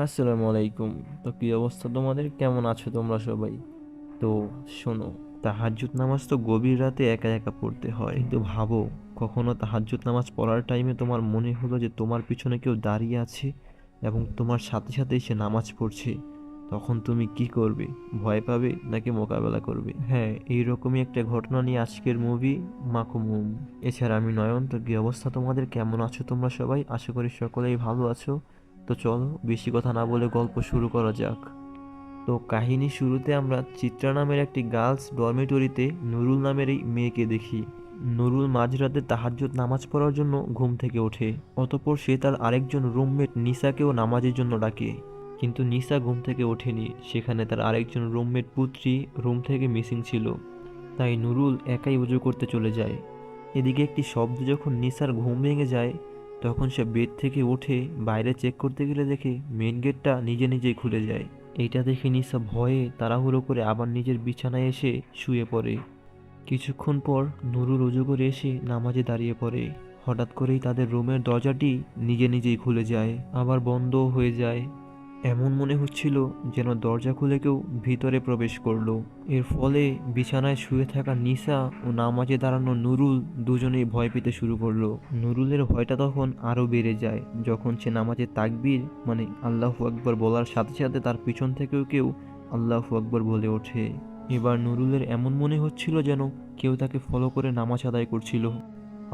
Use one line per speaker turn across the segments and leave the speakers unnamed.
আসসালামু আলাইকুম। তো কি অবস্থা তোমাদের? কেমন আছো তোমরা সবাই? তো শোনো, তাহাজ্জুদ নামাজ তো গভীর রাতে একা একা পড়তে হয়, কিন্তু ভাবো, কখনো তাহাজ্জুদ নামাজ পড়ার টাইমে তোমার মনে হলো যে তোমার পিছনে কেউ দাঁড়িয়ে আছে এবং তোমার সাথে সাথেই সে নামাজ পড়ছে, তখন তুমি কি করবে? ভয় পাবে নাকি মোকাবেলা করবে? হ্যাঁ, এইরকমই একটা ঘটনা নিয়ে আজকের মুভি মাকুমুম। এছাড়া আমি নয়ন। তো কি অবস্থা তোমাদের? কেমন আছো তোমরা সবাই? আশা করি সকলেই ভালো আছো। তো চলো, বেশি কথা না বলে গল্প শুরু করা যাক। তো কাহিনী শুরুতে আমরা চিত্রা নামের একটি গার্লস ডরমিটরিতে নুরুল নামের এই মেয়েকে দেখি। নুরুল মাঝরাতে তাহাজ্জুদ নামাজ পড়ার জন্য ঘুম থেকে ওঠে। অতঃপর সে তার আরেকজন রুমমেট নিসাকেও নামাজের জন্য ডাকে, কিন্তু নিসা ঘুম থেকে ওঠেনি। সেখানে তার আরেকজন রুমমেট পুত্রী রুম থেকে মিসিং ছিল। তাই নুরুল একাই উজু করতে চলে যায়। এদিকে একটি শব্দ যখন নিসার ঘুম ভেঙে যায়, তখন সে বেড থেকে উঠে বাইরে চেক করতে গেলে দেখে মেন গেটটা নিজে নিজেই খুলে যায়। এইটা দেখে নিসা ভয়ে তাড়াহুড়ো করে আবার নিজের বিছানায় এসে শুয়ে পড়ে। কিছুক্ষণ পর নুরুল অজু করে এসে নামাজে দাঁড়িয়ে পড়ে। হঠাৎ করেই তাদের রুমের দরজাটি নিজে নিজেই খুলে যায়, আবার বন্ধও হয়ে যায়। এমন মনে হচ্ছিল যেন দরজা খুলে কেউ ভিতরে প্রবেশ করলো। এর ফলে বিছানায় শুয়ে থাকা নিসা ও নামাজে দাঁড়ানো নুরুল দুজনেই ভয় পেতে শুরু করলো। নুরুলের ভয়টা তখন আরো বেড়ে যায় যখন সে নামাজে তাকবীর মানে আল্লাহু আকবার বলার সাথে সাথে তার পিছন থেকেও কেউ আল্লাহু আকবার বলে ওঠে। এবার নুরুলের এমন মনে হচ্ছিল যেন কেউ তাকে ফলো করে নামাজ আদায় করছিল।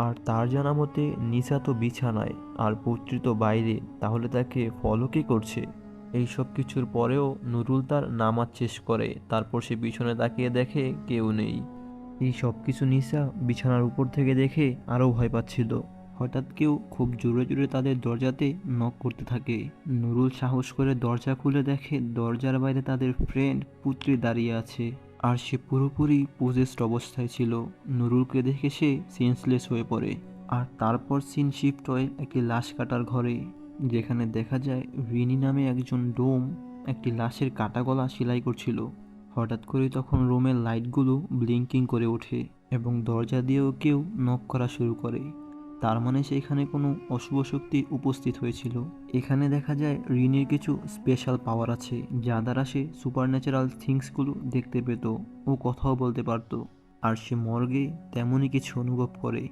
আর তার জানা মতে নিসা তো বিছানায় আর পুত্রী তো বাইরে, তাহলে তাকে ফলো কে করছে? এই সব কিছুর পরেও নুরুল তার নামাজ শেষ করে। তারপর সে পিছনে তাকিয়ে দেখে কেউ নেই। এই সব কিছু নিসা বিছানার উপর থেকে দেখে আরো ভয় পাচ্ছিল। হঠাৎ কেউ খুব জোরে জোরে তাদের দরজাতে নক করতে থাকে। নুরুল সাহস করে দরজা খুলে দেখে দরজার বাইরে তাদের ফ্রেন্ড পুত্রী দাঁড়িয়ে আছে, আর সে পুরোপুরি পজেসড অবস্থায় ছিল। নুরুলকে দেখে সে সেন্সলেস হয়ে পড়ে। আর তারপর সিন শিফট হয় একটি লাশ কাটার ঘরে, যেখানে দেখা যায় রিনি নামে একজন ডোম একটি লাশের কাটা গলা সেলাই করছিল। হঠাৎ করে তখন রুমের লাইটগুলো ব্লিঙ্কিং করে ওঠে এবং দরজা দিয়েও কেউ নক করা শুরু করে। তার মানে সেখানে কোনো অশুভ শক্তি উপস্থিত হয়েছিল। এখানে দেখা যায় রিনির কিছু স্পেশাল পাওয়ার আছে, যা দ্বারা সে সুপারন্যাচারাল থিংসগুলো দেখতে পেত ও কথাও বলতে পারত। আর সে মর্গে তেমনই কিছু অনুভব করে।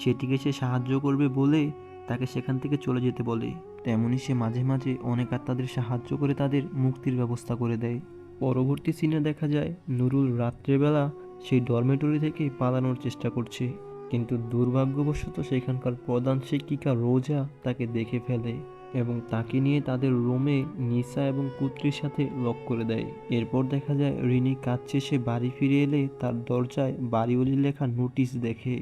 সেটিকে সে সাহায্য করবে বলে তাকে সেখান থেকে চলে যেতে বলে। তেমনি সে মাঝে মাঝে অনেক আত্মাদের সাহায্য করে তাদের মুক্তির ব্যবস্থা করে দেয়। পরবর্তী সিনে দেখা যায় নুরুল রাত্রেবেলা সেই ডরমেটরি থেকে পালানোর চেষ্টা করছে, কিন্তু দুর্ভাগ্যবশত সেখানকার প্রধান শিক্ষিকা রোজা তাকে দেখে ফেলে এবং তাকে নিয়ে তাদের রুমে নিসা এবং পুত্রীর সাথে লক করে দেয়। এরপর দেখা যায় রিনি কাজ শেষে বাড়ি ফিরে এলে তার দরজায় বাড়িওয়ালির লেখা নোটিশ দেখে,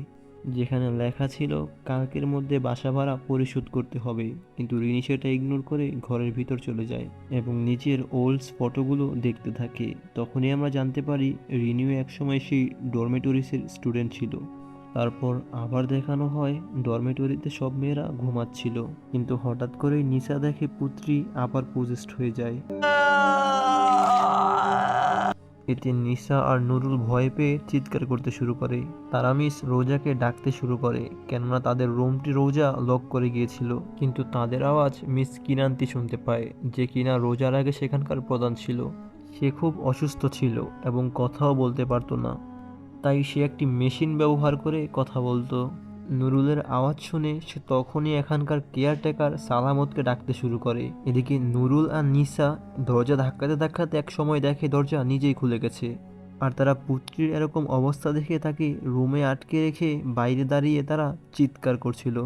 যেখানে লেখা ছিল কালকের মধ্যে বাসা ভাড়া পরিশোধ করতে হবে। কিন্তু রিনি সেটা ইগনোর করে ঘরের ভিতর চলে যায় এবং নিজের ওল্ড ফটোগুলো দেখতে থাকে। তখনই আমরা জানতে পারি রিনিও একসময় সেই ডরমেটরিসের স্টুডেন্ট ছিল। তারপর আবার দেখানো হয় ডরমেটরিতে সব মেয়েরা ঘুমাচ্ছিল, কিন্তু হঠাৎ করেই নিসা দেখে পুত্রী আবার পজেস্ট হয়ে যায়। এতে নিসা আর নুরুল ভয় পেয়ে চিৎকার করতে শুরু করে। তারা মিস রোজাকে ডাকতে শুরু করে, কেননা তাদের রুমটি রোজা লক করে গিয়েছিল। কিন্তু তাদের আওয়াজ মিস কিনান্তি শুনতে পায়, যে কিনা রোজার আগে সেখানকার প্রধান ছিল। সে খুব অসুস্থ ছিল এবং কথাও বলতে পারতো না, তাই সে একটি মেশিন ব্যবহার করে কথা বলতো। নুরুলের আওয়াজ শুনে সে তখনই এখানকার কেয়ারটেকার সালামতকে ডাকতে শুরু করে। এদিকে নুরুল আর নিসা দরজা ধাক্কাতে ধাক্কাতে এক সময় দেখে দরজা নিজেই খুলে গেছে। আর তারা পুত্রীর এরকম অবস্থা দেখে তাকে রুমে আটকে রেখে বাইরে দাঁড়িয়ে তারা চিৎকার করছিল।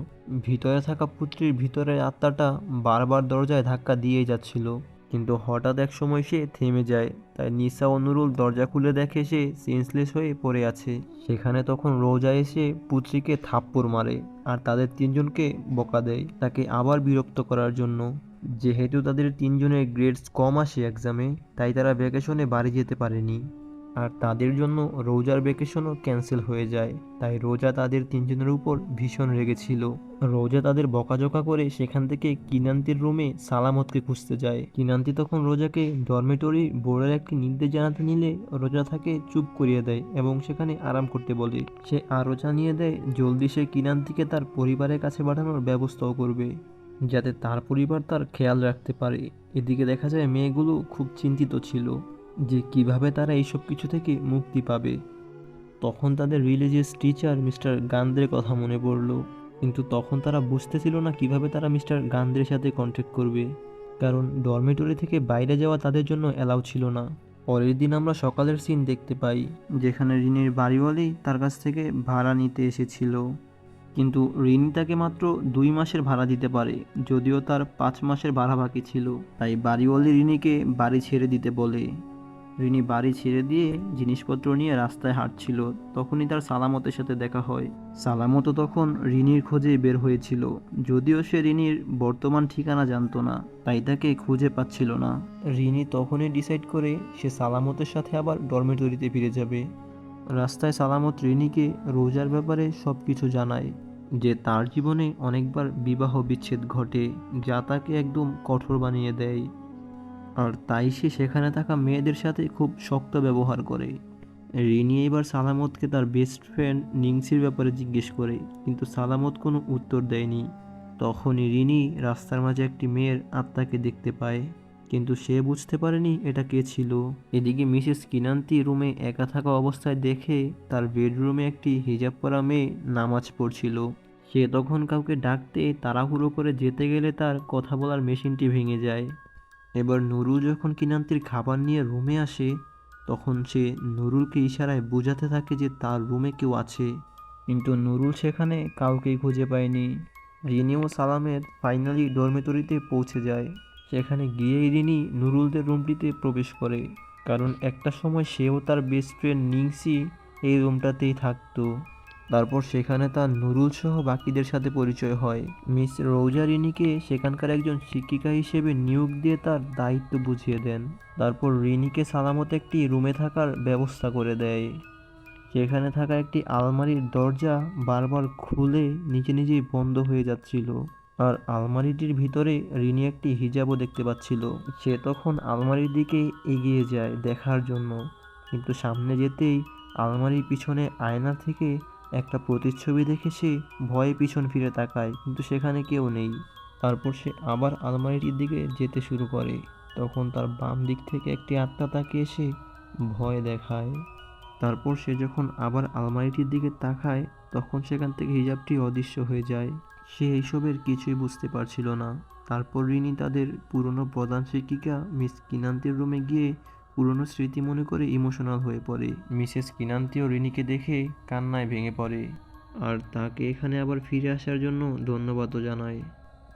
ভিতরে থাকা পুত্রীর ভিতরের আত্মাটা বারবার দরজায় ধাক্কা দিয়েই যাচ্ছিল, কিন্তু হঠাৎ এক সময় সে থেমে যায়। তাই নিসা ও নুরুল দরজা খুলে দেখে সে সেন্সলেস হয়ে পড়ে আছে। সেখানে তখন রোজা এসে পুত্রীকে থাপ্পড় মারে আর তাদের তিনজনকে বকা দেয় তাকে আবার বিরক্ত করার জন্য। যেহেতু তাদের তিনজনের গ্রেডস কম আসে এক্সামে, তাই তারা ভ্যাকেশনে বাড়ি যেতে পারেনি। আর তাদের জন্য রোজার ভ্যাকেশনও ক্যান্সেল হয়ে যায়। তাই রোজা তাদের তিনজনের উপর ভীষণ রেগেছিল। রোজা তাদের বকাঝকা করে সেখান থেকে কিনান্তির রুমে সালামতকে খুঁজতে যায়। কিনান্তি তখন রোজাকে ডরমেটরি বোর্ডের একটি নির্দেশ জানাতে নিলে রোজা তাকে চুপ করিয়ে দেয় এবং সেখানে আরাম করতে বলে। সে আরও জানিয়ে দেয় জলদি সে কিনান্তিকে তার পরিবারের কাছে পাঠানোর ব্যবস্থাও করবে। যাতে তার পরিবার তার খেয়াল রাখতে পারে। এদিকে দেখা যায় মেয়েগুলো খুব চিন্তিত ছিল যে কিভাবে তারা এইসব কিছু থেকে মুক্তি পাবে। তখন তাদের রিলিজিয়াস টিচার মিস্টার গান্দের কথা মনে পড়ল, কিন্তু তখন তারা বুঝতেছিল না কিভাবে তারা মিস্টার গান্দের সাথে কন্ট্যাক্ট করবে, কারণ ডরমেটরি থেকে বাইরে যাওয়া তাদের জন্য অ্যালাউ ছিল না। পরের দিন আমরা সকালের সিন দেখতে পাই, যেখানে রিনির বাড়িওয়ালি তার কাছ থেকে ভাড়া নিতে এসেছিল, কিন্তু রিনি তাকে মাত্র 2 মাসের ভাড়া দিতে পারে, যদিও তার 5 মাসের ভাড়া বাকি ছিল। তাই বাড়িওয়ালি রিনিকে বাড়ি ছেড়ে দিতে বলে। রিনি বাড়ি ছেড়ে দিয়ে জিনিসপত্র নিয়ে রাস্তায় হাঁটছিল, তখনই তার সালামতের সাথে দেখা হয়। সালামতও তখন রিনির খোঁজে বের হয়েছিল, যদিও সে রিনির বর্তমান ঠিকানা জানতো না, তাই তাকে খুঁজে পাচ্ছিল না। রিনি তখনই ডিসাইড করে সে সালামতের সাথে আবার ডরমেটরিতে ফিরে যাবে। রাস্তায় সালামত রিনিকে রোজার ব্যাপারে সব কিছু জানায়, যে তার জীবনে অনেকবার বিবাহ বিচ্ছেদ ঘটে, যা তাকে একদম কঠোর বানিয়ে দেয়। আর তাই সে সেখানে থাকা মেয়েদের সাথে খুব শক্ত ব্যবহার করে। রিনি এবার সালামতকে তার বেস্ট ফ্রেন্ড নিংসির ব্যাপারে জিজ্ঞেস করে, কিন্তু সালামত কোনো উত্তর দেয়নি। তখনই রিনি রাস্তার মাঝে একটি মেয়ের আত্মাকে দেখতে পায়, কিন্তু সে বুঝতে পারেনি এটা কে ছিল। এদিকে মিসেস কিনান্তি রুমে একা থাকা অবস্থায় দেখে তার বেডরুমে একটি হিজাব পরা মেয়ে নামাজ পড়ছিল। সে তখন কাউকে ডাকতে তাড়াহুড়ো করে যেতে গেলে তার কথা বলার মেশিনটি ভেঙে যায়। এবার নুরুল যখন কিনান্তির খাবার নিয়ে রুমে আসে, তখন সে নুরুলকে ইশারায় বোঝাতে থাকে যে তার রুমে কেউ আছে, কিন্তু নুরুল সেখানে কাউকেই খুঁজে পায়নি। রিনি ও সালামের ফাইনালি ডরমেটরিতে পৌঁছে যায়। সেখানে গিয়েই রিনি নুরুলদের রুমটিতে প্রবেশ করে, কারণ একটা সময় সেও তার বেস্ট ফ্রেন্ড নিংসি এই রুমটাতেই থাকতো। তারপর সেখানে তার নুরুল সহ বাকিদের সাথে পরিচয় হয়। মিস রৌজা রিনিকে সেখানকার একজন শিক্ষিকা হিসেবে নিয়োগ দিয়ে তার দায়িত্ব বুঝিয়ে দেন। তারপর রিনিকে সালামত একটি রুমে থাকার ব্যবস্থা করে দেয়। সেখানে থাকা একটি আলমারির দরজা বারবার খুলে নিজে নিজেই বন্ধ হয়ে যাচ্ছিল, আর আলমারিটির ভিতরে রিনি একটি হিজাবও দেখতে পাচ্ছিল। সে তখন আলমারির দিকে এগিয়ে যায় দেখার জন্য, কিন্তু সামনে যেতেই আলমারির পিছনে আয়না থেকে একটা প্রতিচ্ছবি দেখে সে ভয়ে পিছন ফিরে তাকায়, কিন্তু সেখানে কেউ নেই। তারপর সে আবার আলমারিটির দিকে যেতে শুরু করে, তখন তার বাম দিক থেকে একটি আত্মা তাকে এসে ভয় দেখায়। তারপর সে যখন আবার আলমারিটির দিকে তাকায়, তখন সেখান থেকে হিজাবটি অদৃশ্য হয়ে যায়। সে এইসবের কিছুই বুঝতে পারছিল না। তারপর রিনি তাদের পুরনো প্রধান শিক্ষিকা মিস কিনান্তির রুমে গিয়ে পুরনো স্মৃতি মনে করে ইমোশনাল হয়ে পড়ে। মিসেস কিনান্তিও রিনিকে দেখে কান্নায় ভেঙে পড়ে, আর তাকে এখানে আবার ফিরে আসার জন্য ধন্যবাদও জানায়।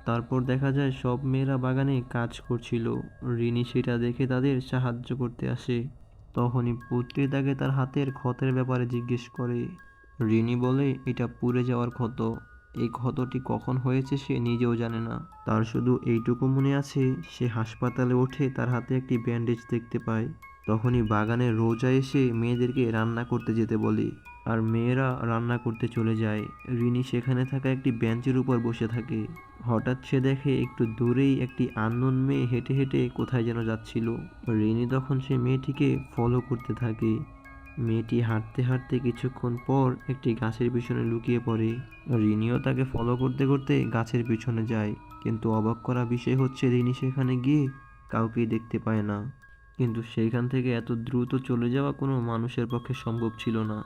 তারপর দেখা যায় সব মেয়েরা বাগানে কাজ করছিল। রিনি সেটা দেখে তাদের সাহায্য করতে আসে। তখনই পুত্রী তাকে তার হাতের ক্ষতের ব্যাপারে জিজ্ঞেস করে। রিনি বলে এটা পুড়ে যাওয়ার ক্ষত। এই ক্ষতটি কখন হয়েছে সে নিজেও জানে না। তার শুধু এইটুকু মনে আছে, সে হাসপাতালে ওঠে তার হাতে একটি ব্যান্ডেজ দেখতে পায়। তখনই বাগানে রোজা এসে মেয়েদেরকে রান্না করতে যেতে বলে, আর মেয়েরা রান্না করতে চলে যায়। রিনি সেখানে থাকা একটি বেঞ্চের উপর বসে থাকে। হঠাৎ সে দেখে একটু দূরেই একটি আননোন মেয়ে হেঁটে হেঁটে কোথায় যেন যাচ্ছিল। রিনি তখন সে মেয়েটিকে ফলো করতে থাকে। মেয়েটি হাঁটতে হাঁটতে কিছুক্ষণ পর একটি গাছের পিছনে লুকিয়ে পড়ে। রিনিও তাকে ফলো করতে করতে গাছের পিছনে যায়, কিন্তু অবাক করা বিষয় হচ্ছে রিনি সেখানে গিয়ে কাউকেই দেখতে পায় না। কিন্তু সেইখান থেকে এত দ্রুত চলে যাওয়া কোনো মানুষের পক্ষে সম্ভব ছিল না।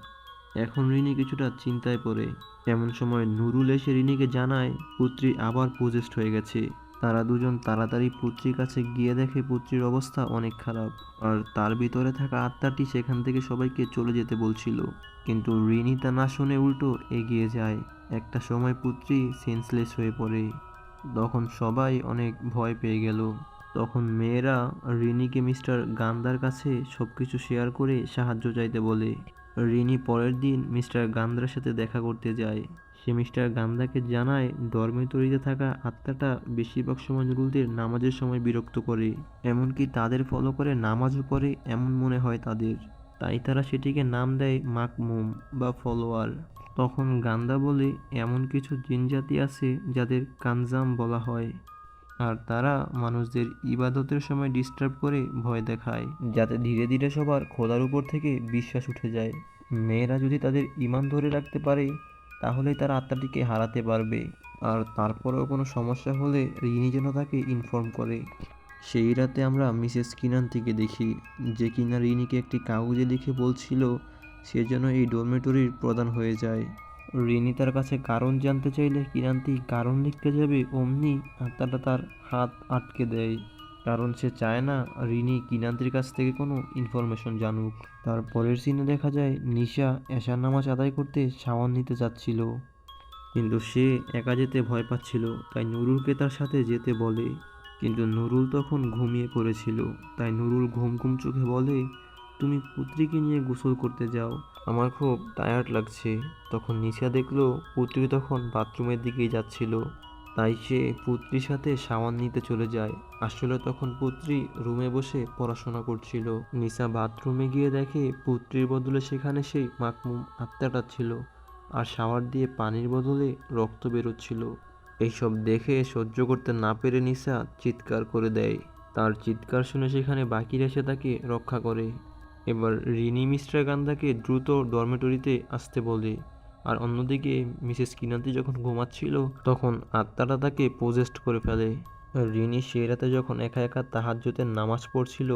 এখন রিনি কিছুটা চিন্তায় পড়ে। এমন সময় নুরুল এসে রিনিকে জানায় পুত্রী আবার পজেসড হয়ে গেছে। তারা দুজন তাড়াতাড়ি পুত্রীর কাছে গিয়ে দেখে পুত্রীর অবস্থা অনেক খারাপ, আর তার ভিতরে থাকা আত্মাটি সেখান থেকে সবাইকে চলে যেতে বলছিল, কিন্তু রিনি তা না শুনে উল্টো এগিয়ে যায়। একটা সময় পুত্রী সেন্সলেস হয়ে পড়ে। তখন সবাই অনেক ভয় পেয়ে গেল। তখন মেয়েরা রিনিকে মিস্টার গান্ধার কাছে সবকিছু শেয়ার করে সাহায্য চাইতে বলে। রিনি পরের দিন মিস্টার গান্ধার সাথে দেখা করতে যায়। সে মিস্টার গান্ধাকে জানায় ডরমেটরিতে থাকা আত্মাটা বেশিরভাগ সময় নুরুলদের নামাজের সময় বিরক্ত করে, এমনকি তাদের ফলো করে নামাজও পড়ে এমন মনে হয় তাদের। তাই তারা সেটিকে নাম দেয় মাকমুম বা ফলোয়ার। তখন গান্ধা বলে এমন কিছু জিনজাতি আছে যাদের কানজাম বলা হয়, আর তারা মানুষদের ইবাদতের সময় ডিস্টার্ব করে ভয় দেখায়, যাতে ধীরে ধীরে সবার খোদার উপর থেকে বিশ্বাস উঠে যায়। মেয়েরা যদি তাদের ঈমান ধরে রাখতে পারে, তাহলেই তারা আত্মাটিকে হারাতে পারবে। আর তারপরেও কোনো সমস্যা হলে রিনি যেন তাকে ইনফর্ম করে। সেই রাতে আমরা মিসেস কিনান্তিকে দেখি, যে কিনা রিনিকে একটি কাগজে লিখে বলছিল সে যেন এই ডরমেটরির প্রধান হয়ে যায়। রিনি তার কাছে কারণ জানতে চাইলে কিনান্তি কারণ লিখতে যাবে অমনি আত্মাটা তার হাত আটকে দেয়, কারণ সে চায় না রিনি কিনান্তির কাছ থেকে কোনো ইনফরমেশন জানুক। তারপরের সিনে দেখা যায় নিশা এশার নামাজ আদায় করতে শাওয়ার নিতে যাচ্ছিল, কিন্তু সে একা যেতে ভয় পাচ্ছিল, তাই নুরুলকে তার সাথে যেতে বলে। কিন্তু নুরুল তখন ঘুমিয়ে পড়েছিল, তাই নুরুল ঘুম ঘুম চোখে বলে, তুমি পুত্রীকে নিয়ে গোসল করতে যাও, আমার খুব টায়ার্ড লাগছে। তখন নিশা দেখলো পুত্রী তখন বাথরুমের দিকেই যাচ্ছিল, তাই সে পুত্রীর সাথে শাওয়ার নিতে চলে যায়। আসলে তখন পুত্রী রুমে বসে পড়াশোনা করছিল। নিশা বাথরুমে গিয়ে দেখে পুত্রীর বদলে সেখানে সেই মাকমুম আত্মাটা ছিল, আর শাওয়ার দিয়ে পানির বদলে রক্ত বেরোচ্ছিল। এইসব দেখে সহ্য করতে না পেরে নিশা চিৎকার করে দেয়। তার চিৎকার শুনে সেখানে বাকিরা এসে তাকে রক্ষা করে। এবার রিনি মিস্টার গান্ধাকে দ্রুত ডরমেটরিতে আসতে বলে, আর অন্যদিকে মিসেস কিনান্তি যখন ঘুমাচ্ছিল তখন আত্মাটা তাকে পোজেস্ট করে ফেলে। রিনি সেই রাতে যখন একা একা তাহাজ্জুদের নামাজ পড়ছিল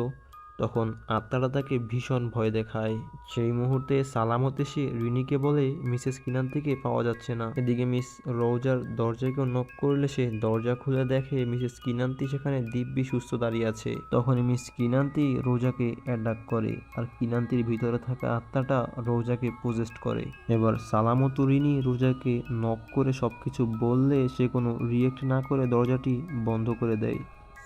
তখন আত্মাটা তাকে ভীষণ ভয় দেখায়। সেই মুহূর্তে সালামত এসে রিনিকে বলে মিসেস কিনান্তিকে পাওয়া যাচ্ছে না। এদিকে মিস রোজার দরজাকেও নক করলে সে দরজা খুলে দেখে মিসেস কিনান্তি সেখানে দিব্যি সুস্থ দাঁড়িয়ে আছে। তখনই মিস কিনান্তি রোজাকে অ্যাটাক করে, আর কিনান্তির ভিতরে থাকা আত্মাটা রোজাকে পোজেস্ট করে। এবার সালামত ও রিনি রোজাকে নক করে সবকিছু বললে সে কোনো রিয়েক্ট না করে দরজাটি বন্ধ করে দেয়।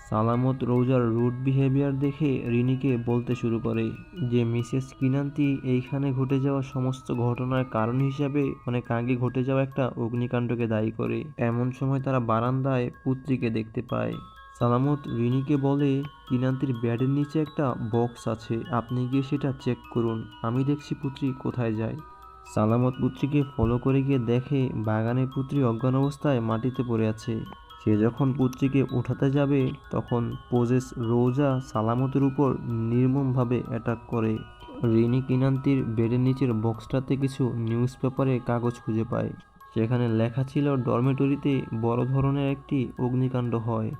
সালামত রোজার রুড বিহেভিয়ার দেখে রিনিকে বলতে শুরু করে যে মিসেস কিনান্তি এইখানে ঘটে যাওয়া সমস্ত ঘটনার কারণ হিসাবে অনেক আগে ঘটে যাওয়া একটা অগ্নিকাণ্ডকে দায়ী করে। এমন সময় তারা বারান্দায় পুত্রীকে দেখতে পায়। সালামত রিনিকে বলে, কিনান্তির ব্যাডের নিচে একটা বক্স আছে, আপনি গিয়ে সেটা চেক করুন, আমি দেখছি পুত্রী কোথায় যায়। সালামত পুত্রীকে ফলো করে গিয়ে দেখে বাগানে পুত্রী অজ্ঞান অবস্থায় মাটিতে পড়ে আছে। সে যখন পুত্রীকে উঠাতে যাবে তখন পোজেস রোজা সালামতের উপর নির্মমভাবে অ্যাটাক করে। রিনি কিনান্তির বেডের নিচের বক্সটাতে কিছু নিউজ পেপারে কাগজ খুঁজে পায়। সেখানে লেখা ছিল ডরমেটরিতে বড় ধরনের একটি অগ্নিকাণ্ড হয়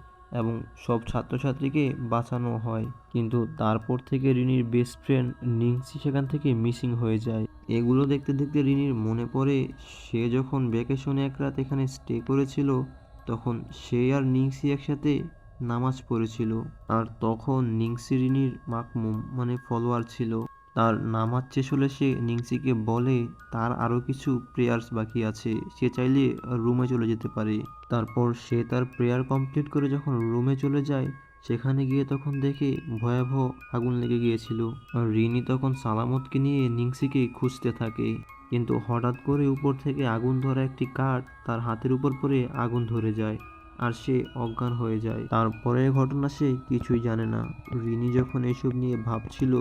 এবং সব ছাত্রছাত্রীকে বাঁচানো হয়, কিন্তু তারপর থেকে রিনির বেস্ট ফ্রেন্ড নিংসি সেখান থেকে মিসিং হয়ে যায়। এগুলো দেখতে দেখতে রিনির মনে পড়ে সে যখন ভ্যাকেশনে এক রাত এখানে স্টে করেছিল তখন সে আর নিংসি একসাথে নামাজ পড়েছিল, আর তখন নিংসি রিনির মাকমুম মানে ফলোয়ার ছিল। তার নামাজ শেষ হলে সে নিংসিকে বলে তার আরও কিছু প্রেয়ার্স বাকি আছে, সে চাইলে রুমে চলে যেতে পারে। তারপর সে তার প্রেয়ার কমপ্লিট করে যখন রুমে চলে যায় সেখানে গিয়ে তখন দেখে ভয়াবহ আগুন লেগে গিয়েছিল। আর রিনি তখন সালামতকে নিয়ে নিংসিকে খুঁজতে থাকে, কিন্তু হঠাৎ করে উপর থেকে আগুন ধরা একটি কাঠ তার হাতের উপর পড়ে আগুন ধরে যায়, আর সে অজ্ঞান হয়ে যায়। তারপরের ঘটনা সে কিছুই জানে না। রিনি যখন এসব নিয়ে ভাবছিল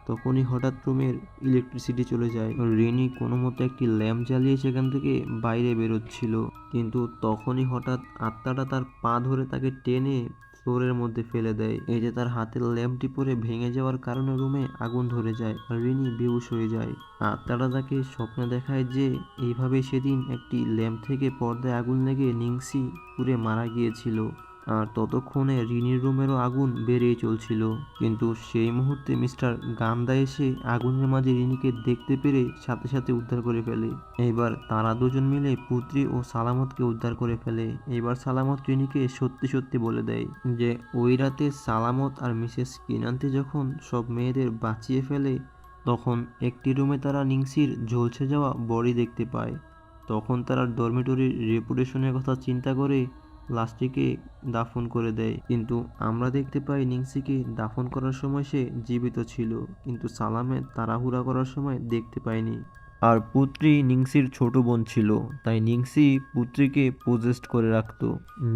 তখনই হঠাৎ রুমের ইলেকট্রিসিটি চলে যায়। রিনি কোনো মতো একটি ল্যাম্প জ্বালিয়ে সেখান থেকে বাইরে বেরোচ্ছিল, কিন্তু তখনই হঠাৎ আত্মাটা তার পা ধরে তাকে টেনে ফ্লোরের মধ্যে ফেলে দেয়। এই যে তার হাতের ল্যাম্পটি পরে ভেঙে যাওয়ার কারণে রুমে আগুন ধরে যায় আর রিনি বেহুশ হয়ে যায়। আত্মাটা তাকে স্বপ্নে দেখায় যে এইভাবে সেদিন একটি ল্যাম্প থেকে পর্দায় আগুন লেগে নিংসি পুড়ে মারা গিয়েছিল, আর ততক্ষণে রিনির রুমেরও আগুন বেরিয়ে চলছিল। কিন্তু সেই মুহূর্তে মিস্টার গান্দা এসে আগুনের মাঝে রিনিকে দেখতে পেরে সাথে সাথে উদ্ধার করে ফেলে। এবার তারা দুজন মিলে পুত্রী ও সালামতকে উদ্ধার করে ফেলে। এবার সালামত রিনিকে সত্যি সত্যি বলে দেয় যে ওই রাতে সালামত আর মিসেস কিনান্তি যখন সব মেয়েদের বাঁচিয়ে ফেলে তখন একটি রুমে তারা নিংসির ঝলসে যাওয়া বডি দেখতে পায়। তখন তারা ডরমিটরির রেপুটেশনের কথা চিন্তা করে লাশটিকে দাফন করে দেয়, কিন্তু আমরা দেখতে পাই নিংসিকে দাফন করার সময় সে জীবিত ছিল, কিন্তু সালামে তাড়াহুড়া করার সময় দেখতে পায়নি। আর পুত্রী নিংসির ছোট বোন ছিল, তাই নিংসি পুত্রীকে পোজেস্ট করে রাখতো।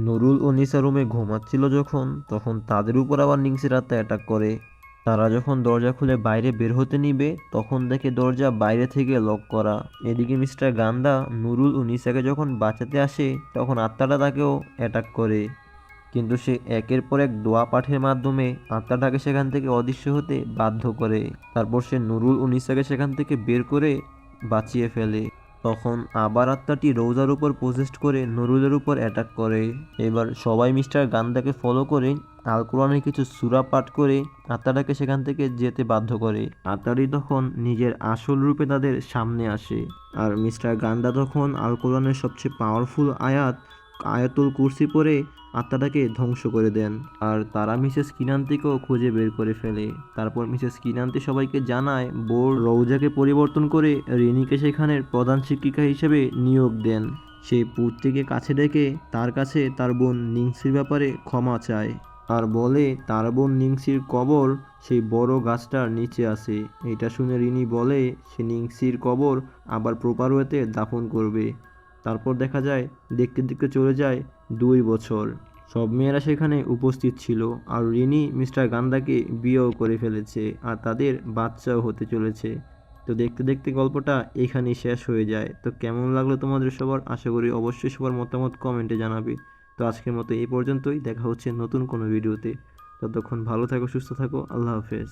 নুরুল ও নিসা রুমে ঘুমাচ্ছিল যখন তখন তাদের উপর আবার নিংসির আত্মা অ্যাটাক করে। তারা যখন দরজা খুলে বাইরে বের হতে নিবে তখন দেখে দরজা বাইরে থেকে লক করা। এদিকে মিস্টার গান্দা নুরুল ও নিসাকে যখন বাঁচাতে আসে তখন আত্মাটা তাকেও অ্যাটাক করে, কিন্তু সে একের পর এক দোয়া পাঠের মাধ্যমে আত্মাটাকে সেখান থেকে অদৃশ্য হতে বাধ্য করে। তারপর সে নুরুল ও নিসাকে সেখান থেকে বের করে বাঁচিয়ে ফেলে। তখন আবার আত্মাটি রোজার উপর প্রজেস্ট করে নুরুলের উপর অ্যাটাক করে। এবার সবাই মিস্টার গান্ধাকে ফলো করে আল কোরআনের কিছু সূরা পাঠ করে আত্মাটাকে সেখান থেকে যেতে বাধ্য করে। আত্মাটি তখন নিজের আসল রূপে তাদের সামনে আসে, আর মিস্টার গান্ধা তখন আল কোরআনের সবচেয়ে পাওয়ারফুল আয়াতুল কুরসি পড়ে আত্মাটাকে ধ্বংস করে দেন। আর তারা মিসেস কিনান্তিকেও খুঁজে বের করে ফেলে। তারপর মিসেস কিনান্তি সবাইকে জানায় বোর রৌজাকে পরিবর্তন করে রিনিকে সেখানের প্রধান শিক্ষিকা হিসেবে নিয়োগ দেন। সেই পুত্রীকে কাছে ডেকে তার কাছে তার বোন নিংসির ব্যাপারে ক্ষমা চায়, আর বলে তার বোন নিংসির কবর সেই বড় গাছটার নিচে আছে। এটা শুনে রিনি বলে সে নিংসির কবর আবার প্রপার ওয়েতে দাফন করবে। তারপর দেখা যায় দেখতে দেখতে চলে যায় 2 বছর। সব মেয়েরা সেখানে উপস্থিত ছিল, আর রিনি মিস্টার গান্ধাকে বিয়েও করে ফেলেছে, আর তাদের বাচ্চাও হতে চলেছে। তো দেখতে দেখতে গল্পটা এখানেই শেষ হয়ে যায়। তো কেমন লাগলো তোমাদের সবার? আশা করি অবশ্যই সবার মতামত কমেন্টে জানাবে। তো আজকের মতো এই পর্যন্তই, দেখা হচ্ছে নতুন কোনো ভিডিওতে। ততক্ষণ ভালো থাকো, সুস্থ থাকো, আল্লাহ হাফেজ।